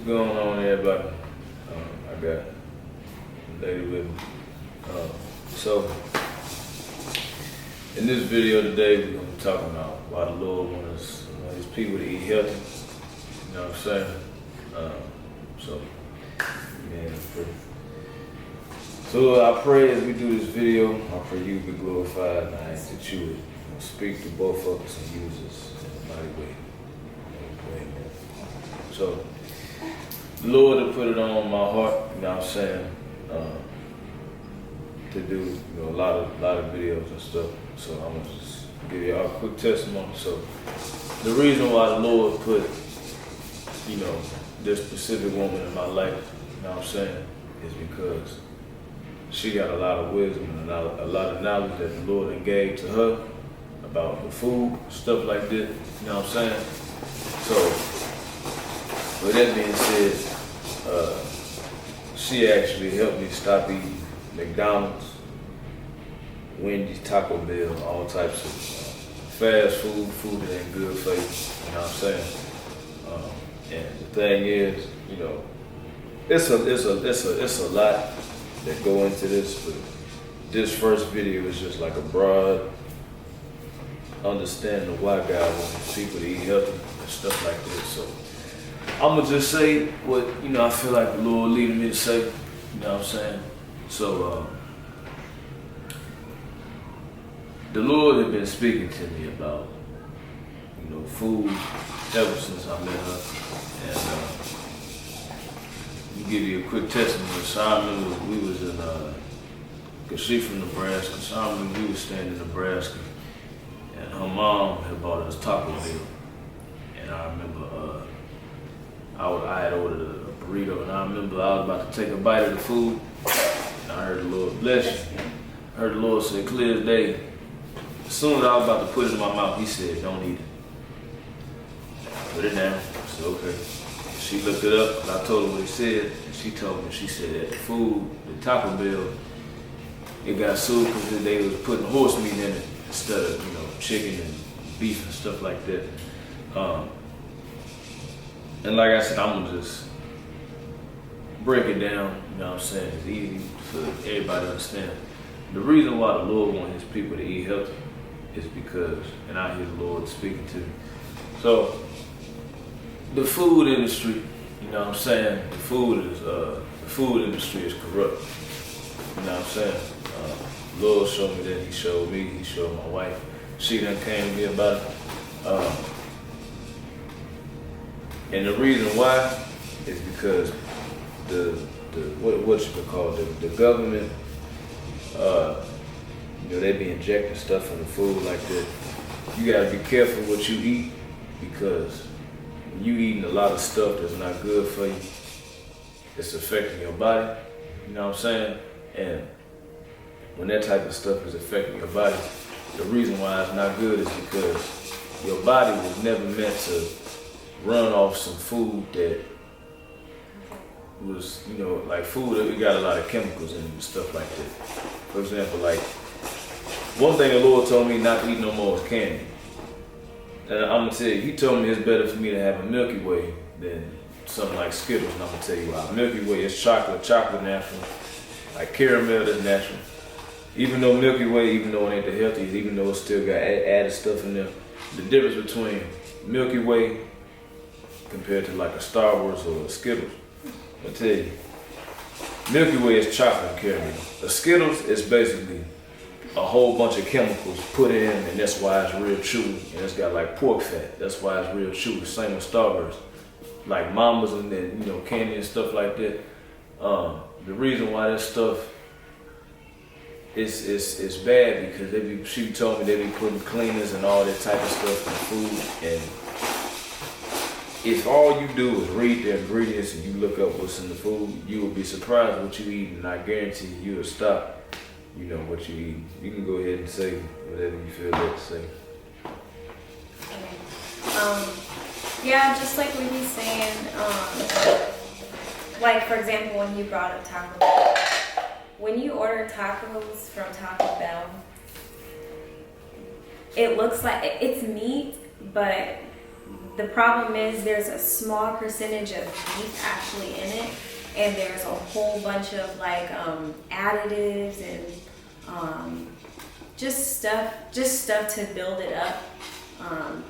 going on, everybody? I got a lady with me. So, in this video today, we're going to be talking about why the Lord wants His people to eat healthy. You know what I'm saying? So I pray as we do this video, I pray you be glorified, and I ask that you would speak to both of us and use us in a mighty way. Amen. So, the Lord had put it on my heart, you know what I'm saying, to do a lot of videos and stuff. So I'm gonna just give you a quick testimony. So the reason why the Lord put, this specific woman in my life, you know what I'm saying, is because she got a lot of wisdom and a lot of knowledge that the Lord had gave to her about the food, stuff like that, you know what I'm saying? So, with that being said, she actually helped me stop eating McDonald's, Wendy's, Taco Bell, all types of fast food that ain't good for you, you know what I'm saying? And the thing is, it's a lot that go into this, but this first video is just like a broad understanding of why God wants people to eat healthy and stuff like this. So I'm gonna just say what I feel like the Lord leading me to say. You know what I'm saying? So the Lord had been speaking to me about food ever since I met her, and give you a quick testimony. So I remember we was in, cause she from Nebraska, so I remember we was staying in Nebraska, and her mom had bought us Taco Bell, and I remember I had ordered a burrito, and I remember I was about to take a bite of the food, and I heard the Lord bless you. I heard the Lord say, clear as day. As soon as I was about to put it in my mouth, He said, don't eat it. Put it down. I said, okay. She looked it up, and I told her what He said, and she told me, she said that the food, the Taco Bell, it got sued because they was putting horse meat in it instead of, chicken and beef and stuff like that. And like I said, I'm gonna just break it down, you know what I'm saying? It's easy for everybody to understand. The reason why the Lord wants His people to eat healthy is because, and I hear the Lord speaking to me. So, the food industry, you know what I'm saying? The food industry is corrupt. You know what I'm saying? The Lord showed me that. He showed me. He showed my wife. She done came to me about it. And the reason why is because what you could call the government, they be injecting stuff in the food like that. You gotta be careful what you eat, because when you eating a lot of stuff that's not good for you, it's affecting your body, you know what I'm saying? And when that type of stuff is affecting your body, the reason why it's not good is because your body was never meant to run off some food that was, like food that we got a lot of chemicals in it and stuff like that. For example, like, one thing the Lord told me not to eat no more is candy. And I'm gonna tell you, He told me it's better for me to have a Milky Way than something like Skittles, and I'm gonna tell you why. Milky Way is chocolate natural, like caramel that's natural. Even though Milky Way, even though it ain't the healthiest, even though it still got added stuff in there, the difference between Milky Way compared to like a Star Wars or a Skittles, I'll tell you, Milky Way is chocolate and caramel. A Skittles is basically a whole bunch of chemicals put in, and that's why it's real chewy, and it's got like pork fat. That's why it's real chewy. Same with Starburst, like Mamas and then candy and stuff like that. The reason why that stuff is bad because she told me they be putting cleaners and all that type of stuff in food, and if all you do is read the ingredients and you look up what's in the food, you will be surprised what you eat, and I guarantee you will stop. What you eat. You can go ahead and say whatever you feel like to say. Yeah, just like what he's saying, like for example, when you brought up Taco Bell, when you order tacos from Taco Bell, it looks like it's meat, but the problem is there's a small percentage of beef actually in it, and there's a whole bunch of like additives and just stuff to build it up.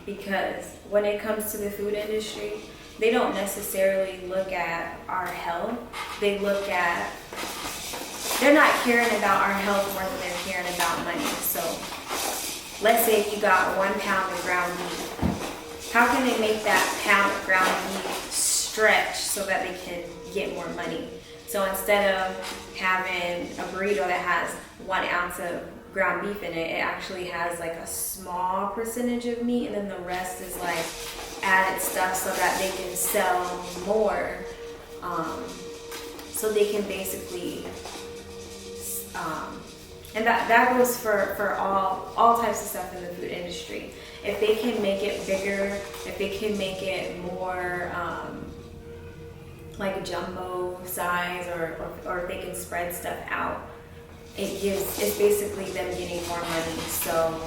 Because when it comes to the food industry, they don't necessarily look at our health. They're not caring about our health more than they're caring about money. So let's say if you got 1 pound of ground beef, how can they make that pound of ground beef stretch so that they can get more money? So instead of having a burrito that has 1 ounce of ground beef in it, it actually has like a small percentage of meat, and then the rest is like added stuff so that they can sell more. So they can basically, and that goes for all types of stuff in the food industry. If they can make it bigger, if they can make it more like a jumbo size, or if they can spread stuff out, it's basically them getting more money. So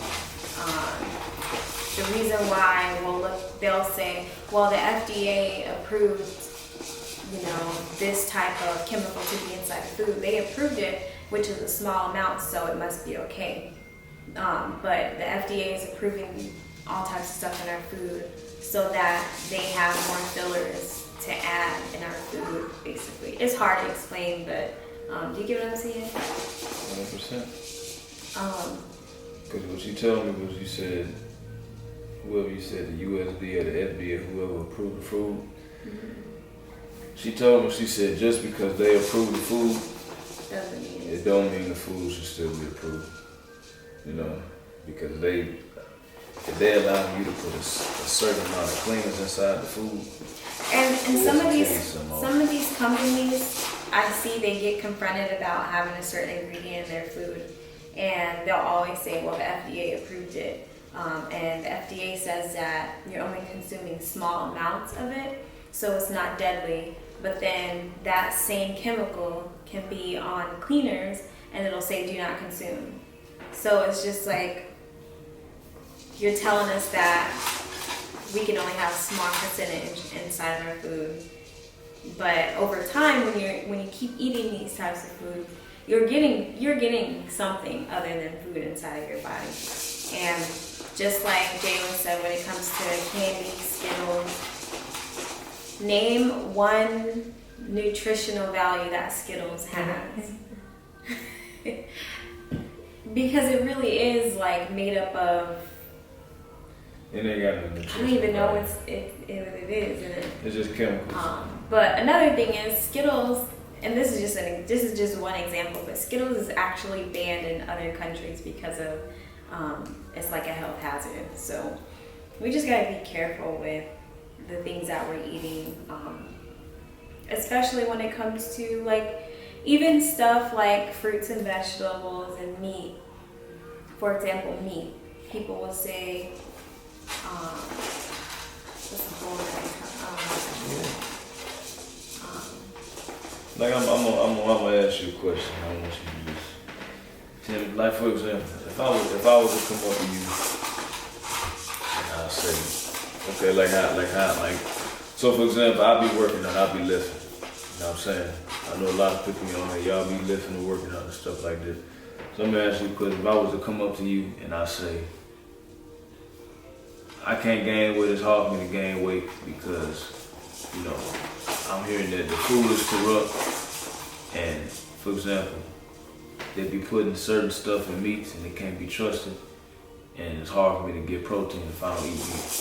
the reason why, they'll say, well, the FDA approved, this type of chemical to be inside the food. They approved it, which is a small amount, so it must be okay. But the FDA is approving all types of stuff in our food so that they have more fillers to add in our food, basically. It's hard to explain, but do you get what I'm saying? 100%. Because what you told me was, you said, whoever you said, the USB or the FDA, whoever approved the food, she told me, she said, just because they approve the food, it don't mean the food should still be approved. Because if they allow you to put a certain amount of cleaners inside the food. And some of these companies, I see they get confronted about having a certain ingredient in their food, and they'll always say, well, the FDA approved it. And the FDA says that you're only consuming small amounts of it, so it's not deadly. But then that same chemical can be on cleaners, and it'll say do not consume. So it's just like, you're telling us that we can only have a small percentage inside of our food. But over time, when you keep eating these types of food, you're getting something other than food inside of your body. And just like Jalen said, when it comes to candy, Skittles, name one nutritional value that Skittles has. Because it really is like made up of, it ain't got no nutrition. I don't even know what it is in it. It's just chemicals. But another thing is Skittles, and this is just one example, but Skittles is actually banned in other countries because of it's like a health hazard. So we just gotta be careful with the things that we're eating, especially when it comes to like even stuff like fruits and vegetables and meat. For example, meat. People will say, what's the whole like I'm gonna ask you a question. I want you to just tell me, like for example, if I was to come up to you and I say, okay, like so for example, I'll be working out, I'll be lifting. You know what I'm saying? I know a lot of people on there, y'all be lifting and working out and stuff like this. So let me ask you a question. If I was to come up to you and I say, I can't gain weight, it's hard for me to gain weight because, I'm hearing that the food is corrupt, and for example, they be putting certain stuff in meats and it can't be trusted, and it's hard for me to get protein if I don't eat meat.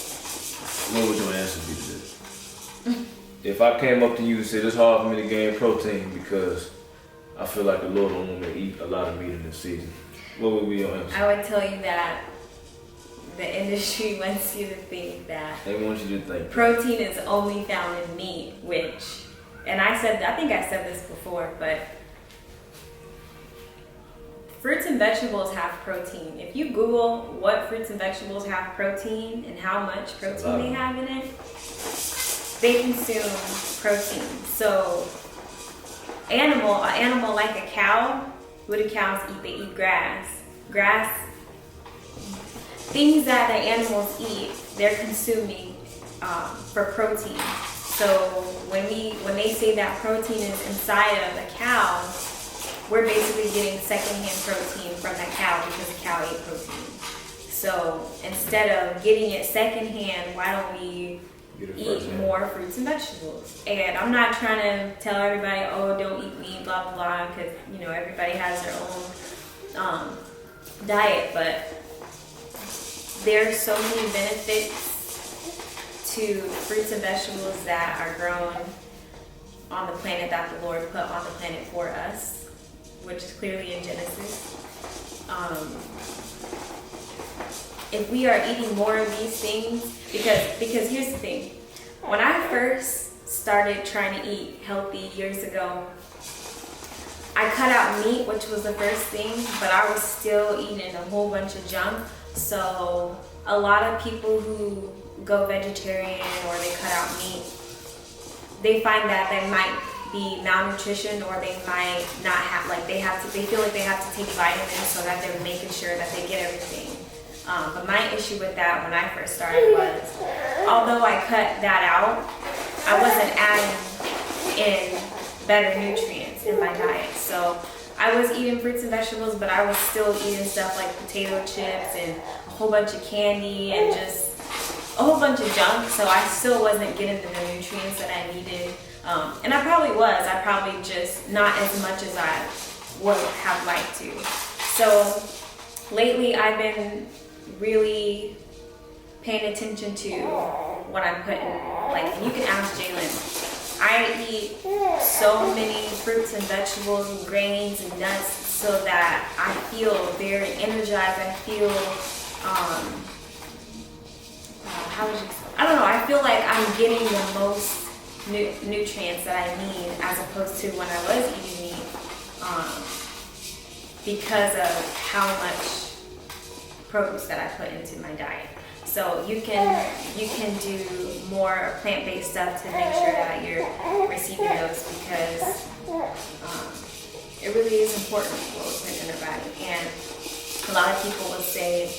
What would your answer be to this? If I came up to you and said it's hard for me to gain protein because I feel like the Lord don't want me to eat a lot of meat in this season, what would be your answer? I would tell you that the industry wants you to think that they want you to think protein is only found in meat, which, and I think I said this before, but fruits and vegetables have protein. If you Google what fruits and vegetables have protein and how much protein they have in it, they consume protein. So an animal like a cow, what do cows eat? They eat grass. Things that the animals eat, they're consuming for protein. So when they say that protein is inside of a cow, we're basically getting secondhand protein from that cow because the cow ate protein. So instead of getting it secondhand, why don't we eat more fruits and vegetables? And I'm not trying to tell everybody, oh, don't eat meat, blah, blah, blah, because, you know, everybody has their own diet, but there's so many benefits to fruits and vegetables that are grown on the planet that the Lord put on the planet for us, which is clearly in Genesis. If we are eating more of these things, because here's the thing, when I first started trying to eat healthy years ago, I cut out meat, which was the first thing, but I was still eating a whole bunch of junk. So a lot of people who go vegetarian or they cut out meat, they find that they might be malnutrition, or they might not have, like they feel like they have to take vitamins so that they're making sure that they get everything. But my issue with that when I first started was, although I cut that out, I wasn't adding in better nutrients in my diet. So I was eating fruits and vegetables, but I was still eating stuff like potato chips and a whole bunch of candy and just a whole bunch of junk. So I still wasn't getting the nutrients that I needed. And I probably just not as much as I would have liked to. So lately I've been really paying attention to what I'm putting, like you can ask Jalen, I eat so many fruits and vegetables and grains and nuts so that I feel very energized. I feel, I don't know, I feel like I'm getting the most nutrients that I need as opposed to when I was eating meat, because of how much produce that I put into my diet. So you can do more plant-based stuff to make sure that you're receiving those, because it really is important what we put in our body. And a lot of people will say,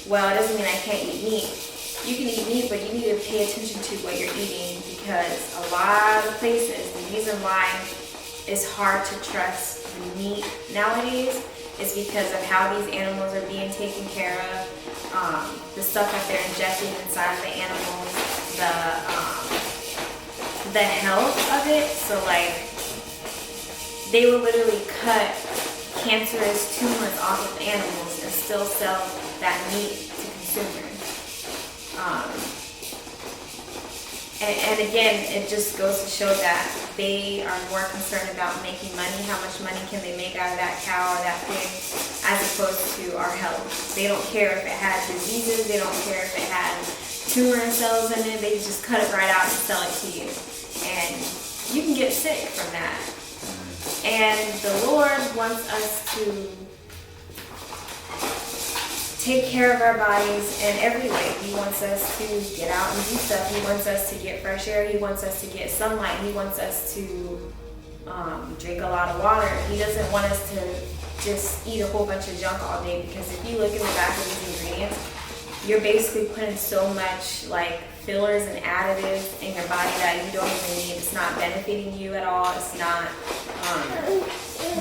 well, it doesn't mean I can't eat meat. You can eat meat, but you need to pay attention to what you're eating, because a lot of places, the reason why it's hard to trust the meat nowadays is because of how these animals are being taken care of, the stuff that they're injecting inside of the animals, the health of it. So like, they will literally cut cancerous tumors off of animals and still sell that meat to consumers. And again, it just goes to show that they are more concerned about making money. How much money can they make out of that cow or that pig, as opposed to our health. They don't care if it has diseases. They don't care if it has tumor cells in it. They just cut it right out and sell it to you. And you can get sick from that. And the Lord wants us to take care of our bodies in every way. He wants us to get out and do stuff. He wants us to get fresh air. He wants us to get sunlight. He wants us to drink a lot of water. He doesn't want us to just eat a whole bunch of junk all day, because if you look in the back of these ingredients, you're basically putting so much like fillers and additives in your body that you don't even need. It's not benefiting you at all. It's not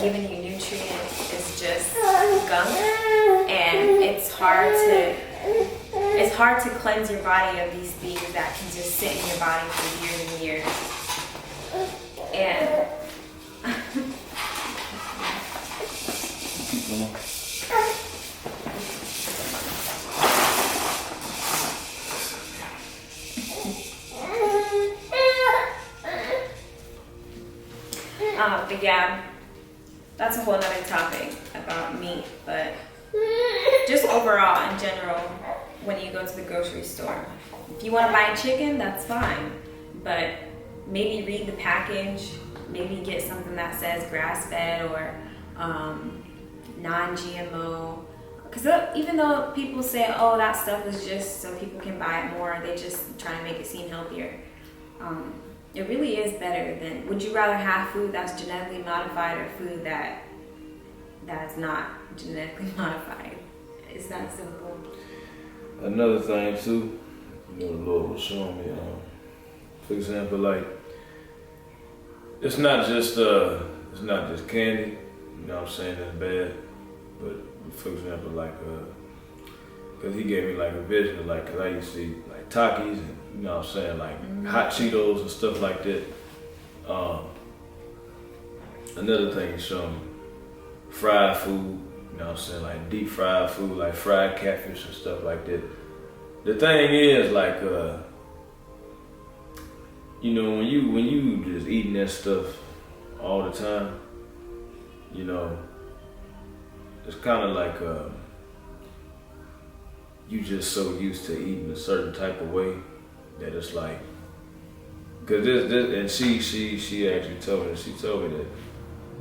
giving you nutrients. It's just gunk, and it's hard to cleanse your body of these things that can just sit in your body for years and years. And but yeah, that's a whole other topic about meat, but just overall in general, when you go to the grocery store, if you want to buy chicken, that's fine, but maybe read the package, maybe get something that says grass-fed or non-GMO, because even though people say, oh, that stuff is just so people can buy it more, they just try to make it seem healthier. It really is better than, would you rather have food that's genetically modified or food that's not genetically modified? It's that simple. Another thing too, the Lord was showing me. For example, like it's not just candy. You know what I'm saying? That's bad. But for example, like cause he gave me like a vision of like, cause I used to eat like Takis and you know what I'm saying, like hot Cheetos and stuff like that. Another thing he showed me, fried food. You know what I'm saying, like deep fried food, like fried catfish and stuff like that. The thing is, like, you know, when you just eating that stuff all the time, you know, it's kind of like you just so used to eating a certain type of way that it's like, cause this and she actually told me that,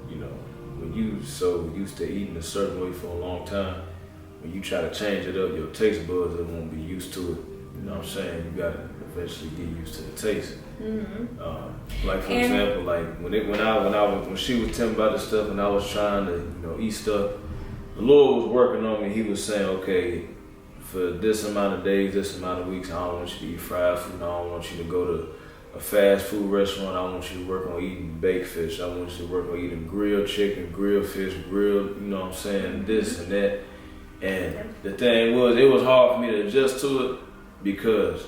you know, when you so used to eating a certain way for a long time, when you try to change it up, your taste buds they won't be used to it. You know what I'm saying? You gotta eventually get used to the taste. Like for example, like when she was telling me about this stuff and I was trying to, you know, eat stuff, the Lord was working on me. He was saying, okay, for this amount of days, this amount of weeks, I don't want you to eat fried food. I don't want you to go to a fast food restaurant. I want you to work on eating baked fish. I want you to work on eating grilled chicken, grilled fish, grilled, you know what I'm saying, this and that. And the thing was, it was hard for me to adjust to it because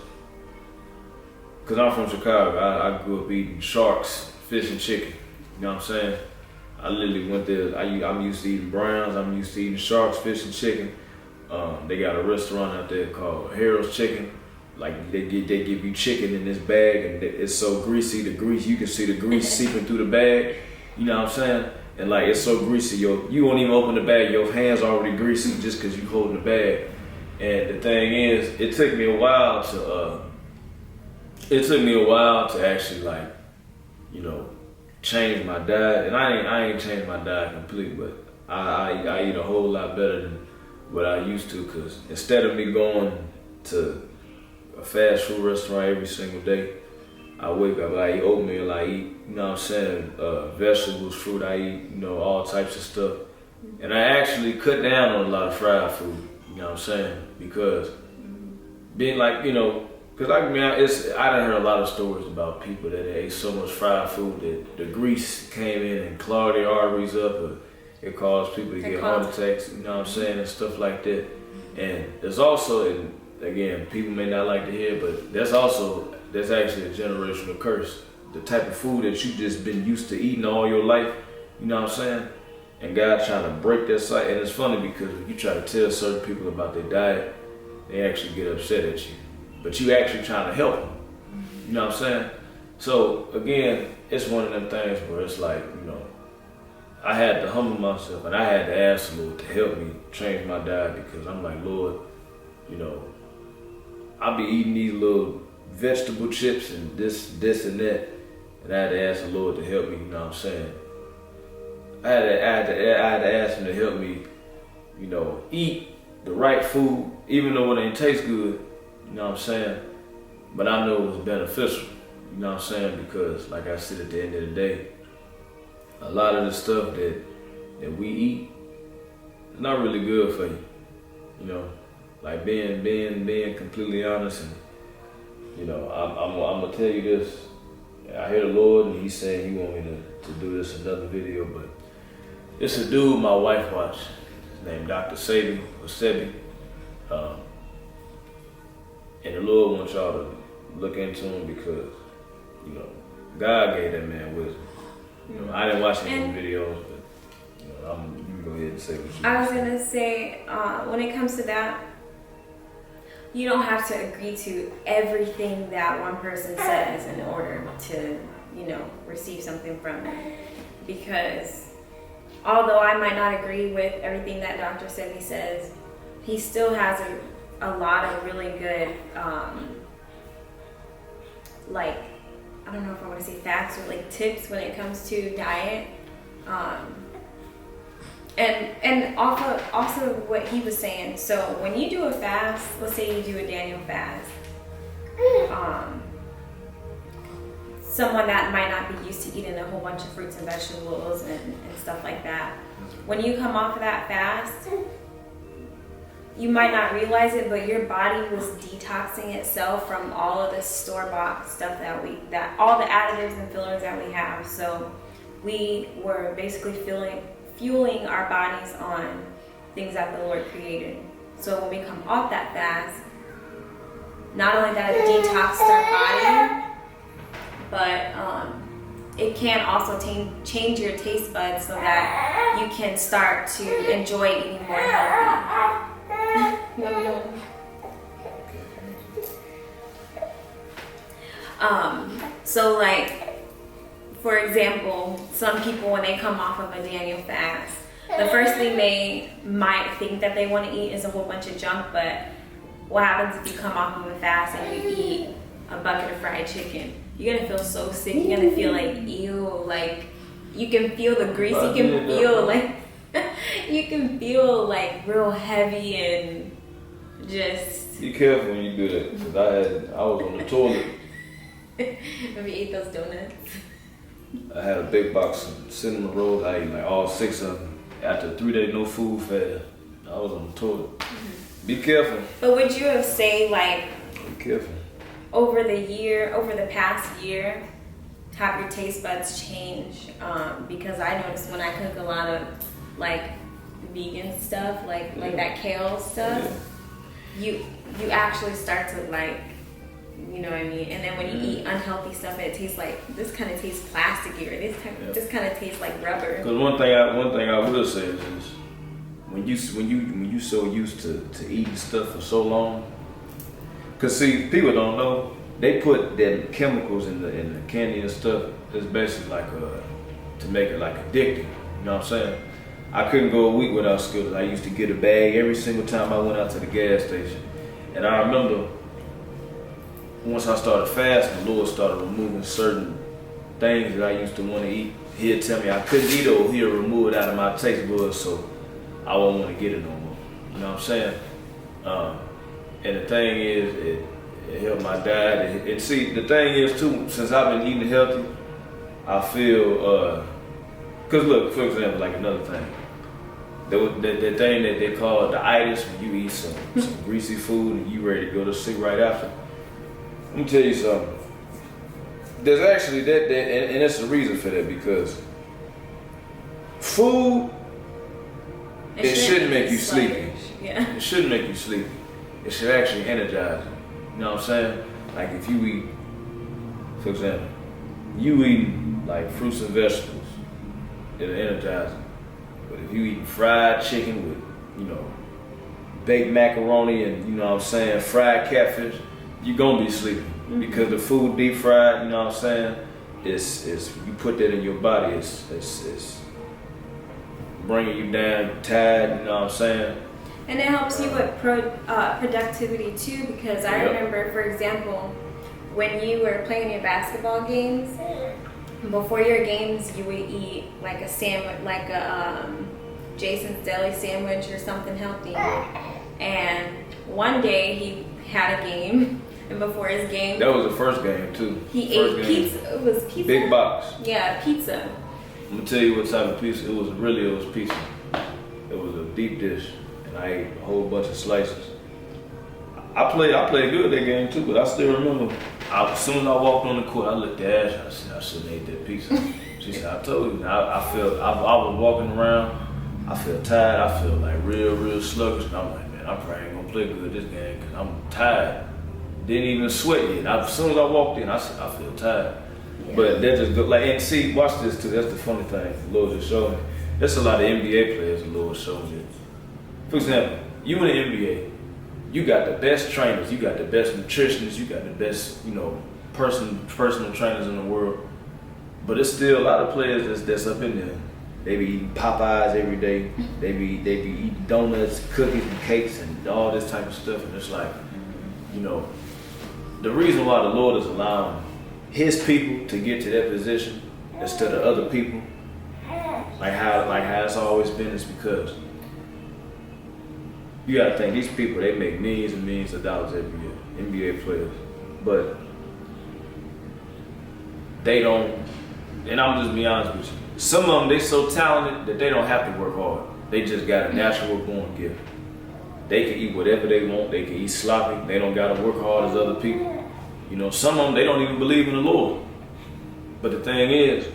I'm from Chicago. I grew up eating sharks, fish and chicken. You know what I'm saying? I literally went there. I'm used to eating browns. I'm used to eating sharks, fish and chicken. They got a restaurant out there called Harold's Chicken. Like they give you chicken in this bag and it's so greasy, you can see the grease seeping through the bag. You know what I'm saying? And like it's so greasy, you won't even open the bag, your hands already greasy just cause you holding the bag. And the thing is, it took me a while to actually like, you know, change my diet. And I ain't changed my diet completely, but I eat a whole lot better than what I used to, cause instead of me going to a fast food restaurant every single day, I wake up, I eat oatmeal, I eat, you know what I'm saying, vegetables, fruit, I eat, you know, all types of stuff. And I actually cut down on a lot of fried food, you know what I'm saying, because being like, you know, because I done heard a lot of stories about people that ate so much fried food that the grease came in and clogged their arteries up, or it caused people to get heart attacks, you know what I'm saying, and stuff like that. And there's also, and again, people may not like to hear, but that's actually a generational curse. The type of food that you just been used to eating all your life, you know what I'm saying? And God trying to break that cycle. And it's funny because when you try to tell certain people about their diet, they actually get upset at you. But you actually trying to help them, you know what I'm saying? So again, it's one of them things where it's like, you know, I had to humble myself and I had to ask the Lord to help me change my diet, because I'm like, Lord, you know, I'll be eating these little vegetable chips and this and that, and I had to ask the Lord to help me, you know what I'm saying? I had to ask him to help me, you know, eat the right food, even though it ain't taste good, you know what I'm saying? But I know it was beneficial, you know what I'm saying? Because like I said, at the end of the day, a lot of the stuff that we eat is not really good for you, you know? Like being completely honest, and you know, I'm gonna tell you this. I hear the Lord, and He's saying He want me to do this another video, but it's a dude my wife watched. His name Dr. Sebi, and the Lord wants y'all to look into him because, you know, God gave that man wisdom. You know, I didn't watch any of the videos, but you know, you can go ahead and say what you. I was gonna say, when it comes to that, you don't have to agree to everything that one person says in order to, you know, receive something from it. Because although I might not agree with everything that Dr. Sebi says, he still has a lot of really good, like, I don't know if I want to say facts or like tips when it comes to diet. And also what he was saying, so when you do a fast, let's say you do a Daniel fast, someone that might not be used to eating a whole bunch of fruits and vegetables and stuff like that, when you come off of that fast, you might not realize it, but your body was detoxing itself from all of the store-bought stuff that all the additives and fillers that we have. So we were basically fueling our bodies on things that the Lord created. So when we come off that fast, not only that it detoxed our body, but it can also change your taste buds so that you can start to enjoy eating more healthy. So like, for example, some people when they come off of a Daniel fast, the first thing they might think that they want to eat is a whole bunch of junk, but what happens if you come off of a fast and you eat a bucket of fried chicken? You're gonna feel so sick. You're gonna feel like ew. Like you can feel the grease. You can feel like you can feel like real heavy and just. Be careful when you do that, because I was on the toilet. Have you ate those donuts? I had a big box of cinnamon rolls. I ate like all 6 of them. After 3 days no food fast, I was on the toilet. Mm-hmm. Be careful. But would you have say like? Be careful. Over the past year, have your taste buds change? Because I noticed when I cook a lot of like vegan stuff, like that kale stuff, you actually start to like, you know what I mean? And then when you eat unhealthy stuff, it tastes like, this kind of tastes plasticky, or this kind of tastes like rubber. Because one thing I will say is when you so used to eating stuff for so long. Cause see, people don't know, they put them chemicals in the candy and stuff. It's basically like to make it like addicting. You know what I'm saying? I couldn't go a week without Skittles. I used to get a bag every single time I went out to the gas station. And I remember once I started fasting, the Lord started removing certain things that I used to want to eat. He'd tell me I couldn't eat it, or he'd remove it out of my taste buds, so I won't want to get it no more. You know what I'm saying? And the thing is, it helped my diet. And see, the thing is too, since I've been eating healthy, I feel, cause look, for example, like another thing, the thing that they call the itis, when you eat some greasy food and you ready to go to sleep right after. Let me tell you something. There's actually that and it's a reason for that, because food, it shouldn't make you sleepy. Yeah. It shouldn't make you sleepy. It should actually energize you. You know what I'm saying? Like if you eat, for example, you eat like fruits and vegetables, it'll energize you. But if you eat fried chicken with, you know, baked macaroni and, you know what I'm saying, fried catfish, you're gonna be sleepy. Mm-hmm. Because the food deep fried, you know what I'm saying, it's you put that in your body, it's bringing you down tired, you know what I'm saying? And it helps you with productivity too, because I remember, for example, when you were playing your basketball games, before your games you would eat like a sandwich, like a Jason's Deli sandwich or something healthy. And one day he had a game, and before his game, that was the first game too. He ate pizza. It was pizza. Big box. Yeah, pizza. I'm gonna tell you what type of pizza. It was pizza. It was a deep dish. I ate a whole bunch of slices. I played good that game too, but I still remember. As soon as I walked on the court, I looked at Ash. I said, I shouldn't have ate that pizza. She said, I told you. I was walking around. I feel tired. I feel like real sluggish. And I'm like, man, I probably ain't gonna play good this game because I'm tired. Didn't even sweat yet. As soon as I walked in, I said, I feel tired. Yeah. But that just good. Like, and see, watch this too. That's the funny thing. The Lord just showed me. There's a lot of NBA players the Lord showed me. For example, you in the NBA, you got the best trainers, you got the best nutritionists, you got the best, you know, personal trainers in the world. But it's still a lot of players that's up in there. They be eating Popeyes every day. They be eating donuts, cookies, and cakes, and all this type of stuff. And it's like, you know, the reason why the Lord is allowing His people to get to that position instead of other people, like how it's always been, is because you gotta think, these people, they make millions and millions of dollars every year, NBA players, but they don't, and I'm just be honest with you, some of them, they so talented that they don't have to work hard. They just got a natural born gift. They can eat whatever they want. They can eat sloppy. They don't gotta work hard as other people. You know, some of them, they don't even believe in the Lord. But the thing is,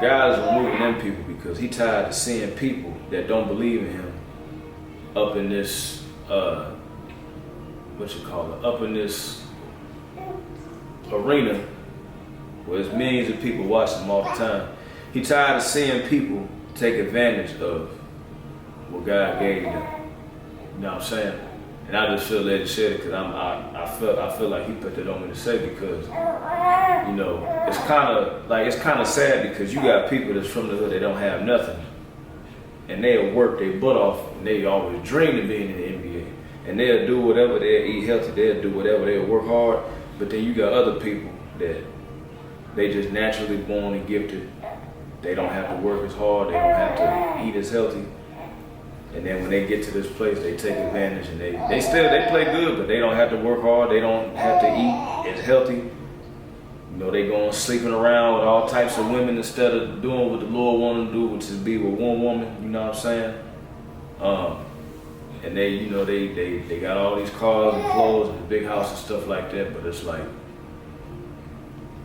God is removing them people because he tired of seeing people that don't believe in him up in this, up in this arena where there's millions of people watching him all the time. He tired of seeing people take advantage of what God gave them. You know what I'm saying? And I just feel led to share it because I feel like he put that on me to say because, you know, it's kind of sad because you got people that's from the hood, they don't have nothing. And they'll work their butt off and they always dream of being in the NBA. And they'll do whatever, they'll eat healthy, they'll do whatever, they'll work hard. But then you got other people that they just naturally born and gifted. They don't have to work as hard, they don't have to eat as healthy. And then when they get to this place, they take advantage and they play good, but they don't have to work hard. They don't have to eat as healthy. You know, they going sleeping around with all types of women instead of doing what the Lord wanted to do, which is be with one woman. You know what I'm saying? And they, you know, they got all these cars and clothes and a big house and stuff like that. But it's like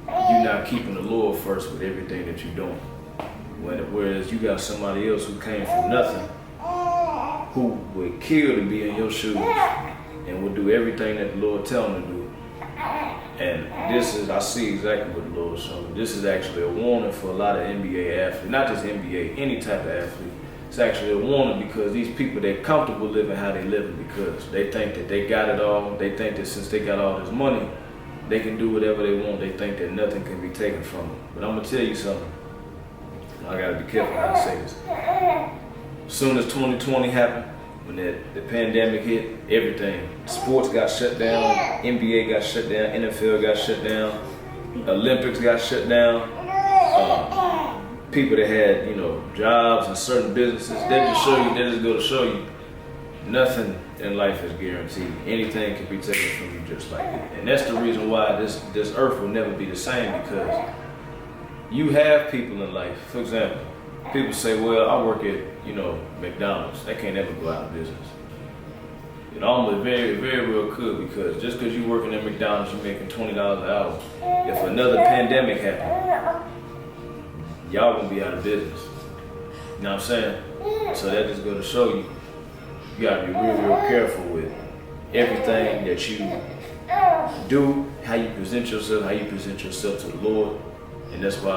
you're not keeping the Lord first with everything that you're doing. Whereas you got somebody else who came from nothing, who would kill to be in your shoes and would do everything that the Lord tell him to do. And this is, I see exactly what the Lord is showing me. This is actually a warning for a lot of NBA athletes, not just NBA, any type of athlete. It's actually a warning because these people, they're comfortable living how they living because they think that they got it all. They think that since they got all this money, they can do whatever they want. They think that nothing can be taken from them. But I'm gonna tell you something. I gotta be careful how I say this. As soon as 2020 happened, when the pandemic hit, everything, sports got shut down, NBA got shut down, NFL got shut down, Olympics got shut down. People that had, you know, jobs and certain businesses, they just go to show you, nothing in life is guaranteed. Anything can be taken from you just like that. And that's the reason why this earth will never be the same because you have people in life. For example, people say, well, I work at, you know, McDonald's. They can't ever go out of business. It almost very, very well could because just because you're working at McDonald's, you're making $20 an hour. If another pandemic happened, y'all gonna be out of business. You know what I'm saying? So that just goes to show you, you gotta be real, real careful with everything that you do, how you present yourself to the Lord. And that's why